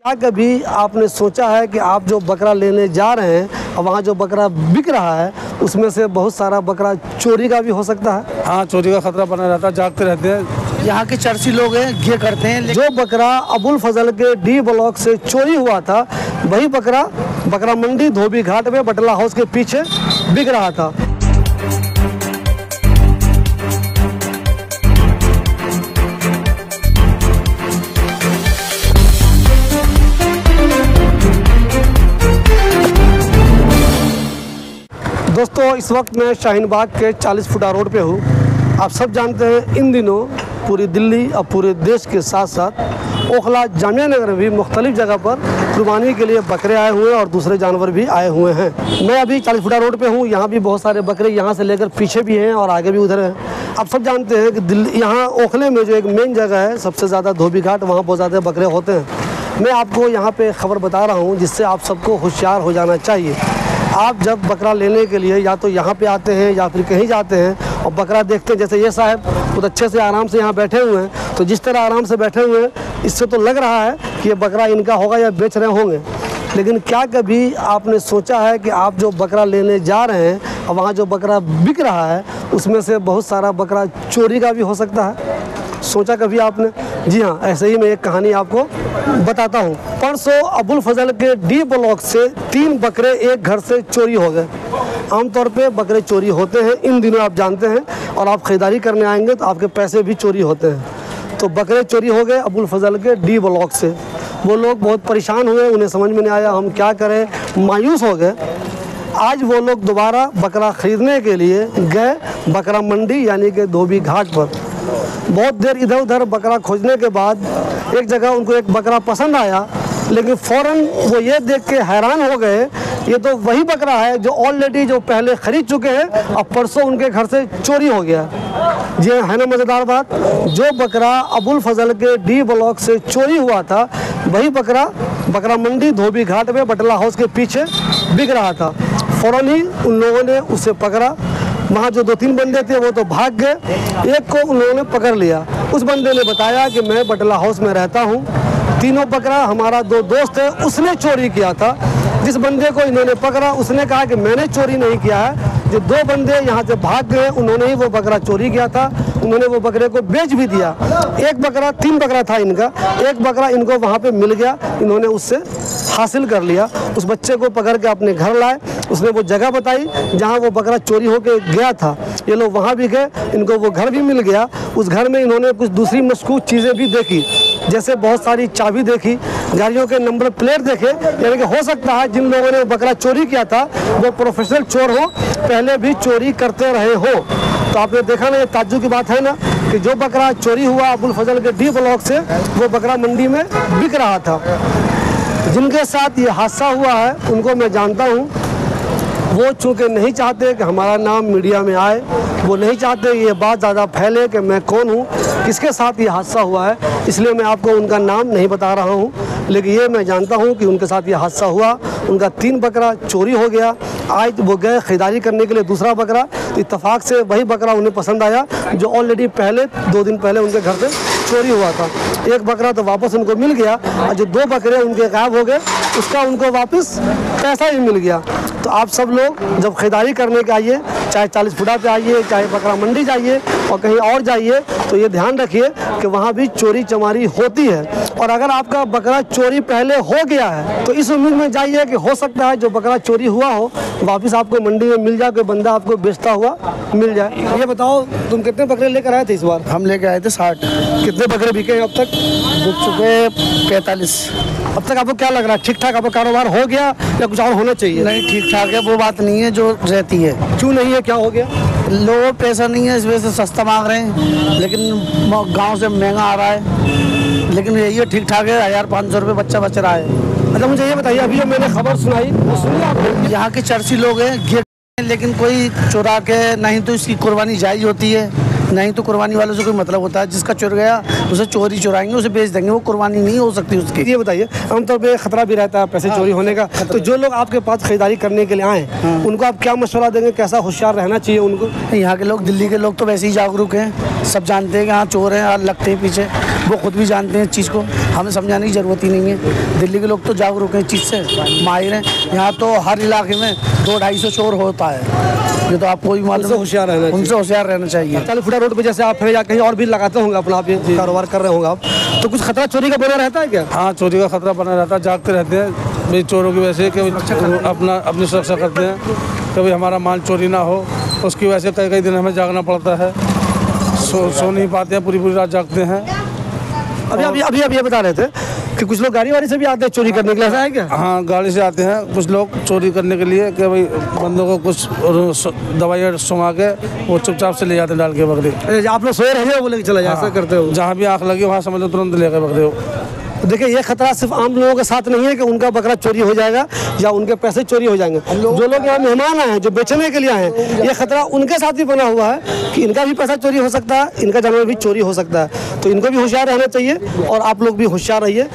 क्या कभी आपने सोचा है कि आप जो बकरा लेने जा रहे हैं और वहाँ जो बकरा बिक रहा है उसमें से बहुत सारा बकरा चोरी का भी हो सकता है? हाँ, चोरी का खतरा बना रहता है, जागते रहते हैं। यहाँ के चर्ची लोग हैं, ये करते हैं। जो बकरा अबुल फजल के डी ब्लॉक से चोरी हुआ था वही बकरा मंडी धोबी घाट में बटला हाउस के पीछे बिक रहा था। दोस्तों, इस वक्त मैं शाहीन बाग के 40 फुटा रोड पे हूँ। आप सब जानते हैं इन दिनों पूरी दिल्ली और पूरे देश के साथ साथ ओखला जामिया नगर में भी मुख्तलिफ जगह पर कुर्बानी के लिए बकरे आए हुए हैं और दूसरे जानवर भी आए हुए हैं। मैं अभी 40 फुटा रोड पे हूँ। यहाँ भी बहुत सारे बकरे यहाँ से लेकर पीछे भी हैं और आगे भी उधर हैं। आप सब जानते हैं कि दिल्ली यहाँ ओखले में जो एक मेन जगह है सबसे ज़्यादा धोबी घाट, वहाँ बहुत ज़्यादा बकरे होते हैं। मैं आपको यहाँ पर खबर बता रहा हूँ जिससे आप सबको होशियार हो जाना चाहिए। आप जब बकरा लेने के लिए या तो यहाँ पे आते हैं या फिर कहीं जाते हैं और बकरा देखते हैं, जैसे ये साहब खुद अच्छे से आराम से यहाँ बैठे हुए हैं, तो जिस तरह आराम से बैठे हुए हैं इससे तो लग रहा है कि ये बकरा इनका होगा या बेच रहे होंगे। लेकिन क्या कभी आपने सोचा है कि आप जो बकरा लेने जा रहे हैं और वहाँ जो बकरा बिक रहा है उसमें से बहुत सारा बकरा चोरी का भी हो सकता है? सोचा कभी आपने? जी हाँ, ऐसे ही मैं एक कहानी आपको बताता हूँ। परसों अबुल फजल के डी ब्लॉक से 3 बकरे एक घर से चोरी हो गए। आमतौर पे बकरे चोरी होते हैं इन दिनों, आप जानते हैं, और आप ख़रीदारी करने आएंगे तो आपके पैसे भी चोरी होते हैं। तो बकरे चोरी हो गए अबुल फजल के डी ब्लॉक से। वो लोग बहुत परेशान हुए, उन्हें समझ में नहीं आया हम क्या करें, मायूस हो गए। आज वो लोग दोबारा बकरा ख़रीदने के लिए गए बकरा मंडी यानी कि धोबी घाट पर। बहुत देर इधर उधर बकरा खोजने के बाद एक जगह उनको एक बकरा पसंद आया, लेकिन फ़ौरन वो ये देख के हैरान हो गए ये तो वही बकरा है जो ऑलरेडी जो पहले ख़रीद चुके हैं और परसों उनके घर से चोरी हो गया। जी है ना मज़ेदार बात। जो बकरा अबुल फजल के डी ब्लॉक से चोरी हुआ था वही बकरा मंडी धोबी घाट में बटला हाउस के पीछे बिक रहा था। फ़ौरन ही उन लोगों ने उसे पकड़ा। वहाँ जो 2-3 बंदे थे वो तो भाग गए, एक को उन लोगों ने पकड़ लिया। उस बंदे ने बताया कि मैं बटला हाउस में रहता हूँ, तीनों बकरा हमारा 2 दोस्त है उसने चोरी किया था। जिस बंदे को इन्होंने पकड़ा उसने कहा कि मैंने चोरी नहीं किया है, जो 2 बंदे यहाँ से भाग गए उन्होंने ही वो बकरा चोरी किया था। उन्होंने वो बकरे को बेच भी दिया। 3 बकरा था इनका, एक बकरा इनको वहाँ पे मिल गया, इन्होंने उससे हासिल कर लिया। उस बच्चे को पकड़ के अपने घर लाए। उसने वो जगह बताई जहाँ वो बकरा चोरी होके गया था। ये लोग वहाँ भी गए, इनको वो घर भी मिल गया। उस घर में इन्होंने कुछ दूसरी मशकूक चीज़ें भी देखी, जैसे बहुत सारी चाबी देखी, गाड़ियों के नंबर प्लेट देखे। यानी कि हो सकता है जिन लोगों ने बकरा चोरी किया था वो प्रोफेशनल चोर हो, पहले भी चोरी करते रहे हो। तो आपने देखा ना, ये ताज्जुब की बात है ना कि जो बकरा चोरी हुआ अबुल फजल के डी ब्लॉक से वो बकरा मंडी में बिक रहा था। जिनके साथ ये हादसा हुआ है उनको मैं जानता हूँ। वो चूँकि नहीं चाहते कि हमारा नाम मीडिया में आए, वो नहीं चाहते ये बात ज़्यादा फैले कि मैं कौन हूँ, किसके साथ ये हादसा हुआ है, इसलिए मैं आपको उनका नाम नहीं बता रहा हूँ। लेकिन ये मैं जानता हूँ कि उनके साथ ये हादसा हुआ, उनका 3 बकरा चोरी हो गया। आज वो गए ख़रीदारी करने के लिए दूसरा बकरा, तो इत्तेफाक से वही बकरा उन्हें पसंद आया जो ऑलरेडी 2 दिन पहले उनके घर से चोरी हुआ था। एक बकरा तो वापस उनको मिल गया और जो 2 बकरे उनके गायब हो गए उसका उनको वापस पैसा भी मिल गया। तो आप सब लोग जब ख़रीदारी करने के आइए, चाहे 40 फुटा पे आइए, चाहे बकरा मंडी जाइए और कहीं और जाइए, तो ये ध्यान रखिए कि वहाँ भी चोरी चमारी होती है। और अगर आपका बकरा चोरी पहले हो गया है तो इस उम्मीद में जाइए कि हो सकता है जो बकरा चोरी हुआ हो वापस आपको मंडी में मिल जाए, कोई बंदा आपको बेचता हुआ मिल जाए। ये बताओ तुम कितने बकरे लेकर आए थे इस बार? हम लेके आए थे 60। कितने बकरे बिके हैं अब तक? बिक चुके 45। अब तक आपको क्या लग रहा है, ठीक ठाक आपका कारोबार हो गया या कुछ और होना चाहिए? नहीं, ठीक ठाक है, वो बात नहीं है जो रहती है। क्यों नहीं है, क्या हो गया? लोगों पैसा नहीं है, इस वजह से सस्ता मांग रहे हैं, लेकिन गांव से महंगा आ रहा है। लेकिन यही है, ठीक ठाक है, 1500 रुपये बच्चा बच रहा है। अच्छा मुझे ये बताइए, अभी जो मैंने खबर सुनाई वो सुनी आपने? यहाँ के चर्ची लोग हैं, लेकिन कोई चुरा के नहीं तो इसकी कुर्बानी जायज़ होती है। नहीं तो कुर्बानी वालों से कोई मतलब होता है? जिसका चुर गया उसे चोरी चुराएंगे, उसे बेच देंगे, वो कुर्बानी नहीं हो सकती उसकी। ये बताइए, आमतौर पे खतरा भी रहता है पैसे चोरी होने का, तो जो लोग आपके पास खरीदारी करने के लिए आए उनको आप क्या मशवरा देंगे, कैसा होशियार रहना चाहिए उनको? यहाँ के लोग, दिल्ली के लोग तो वैसे ही जागरूक हैं, सब जानते हैं कि हाँ चोर हैं, हाथ लगते हैं पीछे, वो खुद भी जानते हैं इस चीज़ को, हमें समझाने की ज़रूरत ही नहीं है। दिल्ली के लोग तो जागरूक हैं इस चीज़ से, माहिर हैं। यहाँ तो हर इलाके में 200-250 चोर होता है, ये तो आपको भी मालूम है। उनसे होशियार रहना चाहिए। 40 फुटा रोड पे जैसे आप हैं या कहीं और भी लगाते होंगे अपना, आप ये कारोबार कर रहे होंगे आप, तो कुछ खतरा चोरी का बना रहता है क्या? हाँ, चोरी का खतरा बना रहता है, जागते रहते हैं भाई चोरों की वजह से, कभी अपनी सुरक्षा करते हैं, कभी हमारा माल चोरी ना हो, उसकी वजह से कई दिन हमें जागना पड़ता है, सो नहीं पाते हैं, पूरी रात जागते हैं। अभी ये बता रहे थे कि कुछ लोग गाड़ी वाड़ी से भी आते हैं चोरी करने के लिए, ऐसा है क्या? हाँ, गाड़ी से आते हैं कुछ लोग चोरी करने के लिए, कि भाई बंदों को कुछ दवाइयाँ सुंघा के वो चुपचाप से ले जाते हैं डाल के बकरी। आप लोग सोए रहे हो बोले चला जाए, ऐसा करते हो? जहाँ भी आँख लगी वहाँ समझ लो तुरंत लेकर बकरे हो। देखिए, ये खतरा सिर्फ आम लोगों के साथ नहीं है कि उनका बकरा चोरी हो जाएगा या उनके पैसे चोरी हो जाएंगे। जो लोग यहाँ मेहमान आए हैं, जो बेचने के लिए आए हैं, ये खतरा उनके साथ भी बना हुआ है कि इनका भी पैसा चोरी हो सकता है, इनका जानवर भी चोरी हो सकता है। तो इनको भी होशियार रहना चाहिए और आप लोग भी होशियार रहिए।